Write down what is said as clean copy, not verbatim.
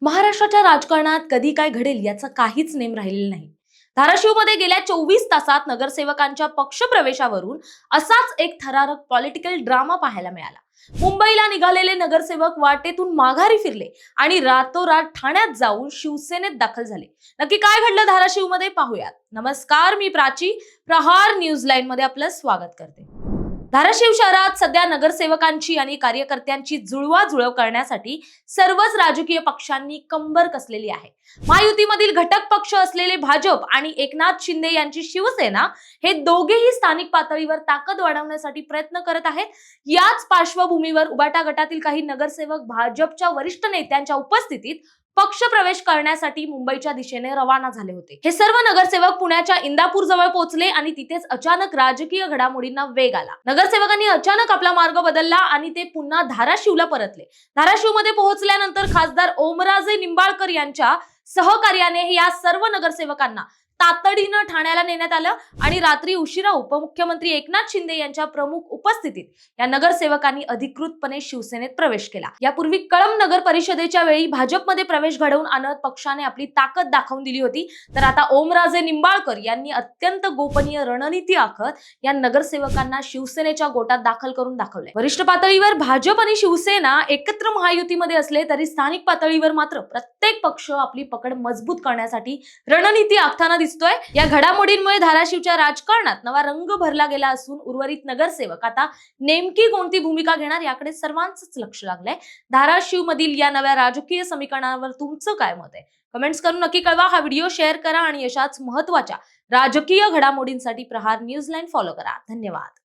महाराष्ट्राच्या राजकारणात कधी काय घडेल याचा काहीच नेम राहिलेला नाही। धाराशिवमध्ये गेल्या 24 तासात नगरसेवकांच्या पक्षप्रवेशावरून असाच एक थरारक पॉलिटिकल ड्रामा पाहायला मिळाला। मुंबईला निघालेले नगरसेवक वाटेतून माघारी फिरले आणि रातोरात ठाण्यात जाऊन शिवसेनेत दाखल झाले। नक्की काय घडलं धाराशिवमध्ये पाहूयात। नमस्कार, मी प्राची, प्रहार न्यूज लाईन मध्ये आपलं स्वागत करते। धाराशिव शहरात सध्या नगरसेवकांची आणि कार्यकर्त्यांची जुळवाजुळव करण्यासाठी सर्वच राजकीय पक्षांनी कंबर कसलेली आहे। महायुतीमधील घटक पक्ष असलेले भाजप आणि एकनाथ शिंदे यांची शिवसेना हे दोघेही स्थानिक पातळीवर ताकद वाढवण्यासाठी प्रयत्न करत आहेत। याच पार्श्वभूमीवर उबाटा गटातील काही नगरसेवक भाजपच्या वरिष्ठ नेत्यांच्या उपस्थितीत पक्षप्रवेश करण्यासाठी मुंबईच्या दिशेने रवाना झाले होते। हे सर्व नगरसेवक पुण्याच्या इंदापूर जवळ पोहोचले आणि तिथेच अचानक राजकीय घडामोडींना वेग आला। नगरसेवकांनी अचानक आपला मार्ग बदलला आणि ते पुन्हा धाराशिवला परतले। धाराशिवमध्ये पोहोचल्यानंतर खासदार ओमराजे निंबाळकर यांच्या सहकार्याने या सर्व नगरसेवकांना तातडीनं ठाण्याला नेण्यात आलं आणि रात्री उशिरा उपमुख्यमंत्री एकनाथ शिंदे यांच्या प्रमुख उपस्थितीत या नगरसेवकांनी अधिकृतपणे शिवसेनेत प्रवेश केला। यापूर्वी कळंब नगर परिषदेच्या वेळी भाजपमध्ये प्रवेश घडवून आणत पक्षाने आपली ताकद दाखवून दिली होती, तर आता ओमराजे निंबाळकर यांनी अत्यंत गोपनीय रणनीती आखत या नगरसेवकांना शिवसेनेच्या गोटात दाखल करून दाखवले। वरिष्ठ पातळीवर भाजप आणि शिवसेना एकत्र महायुतीमध्ये असले तरी स्थानिक पातळीवर मात्र प्रत्येक पक्ष आपली पकड मजबूत करण्यासाठी रणनीती आखताना दिसतोय। या घडामोडींमुळे धाराशिवच्या राजकारणात नवा रंग भरला गेला असून उर्वरित नगरसेवक आता नेमकी कोणती भूमिका घेणार याकडे सर्वांचंच लक्ष लागलंय। धाराशिव मधील या नव्या राजकीय समीकरणावर तुमचं काय मत आहे? कमेंट्स करून नक्की कळवा। हा व्हिडिओ शेअर करा आणि अशाच महत्त्वाच्या राजकीय घडामोडींसाठी प्रहार न्यूज लाईन फॉलो करा। धन्यवाद।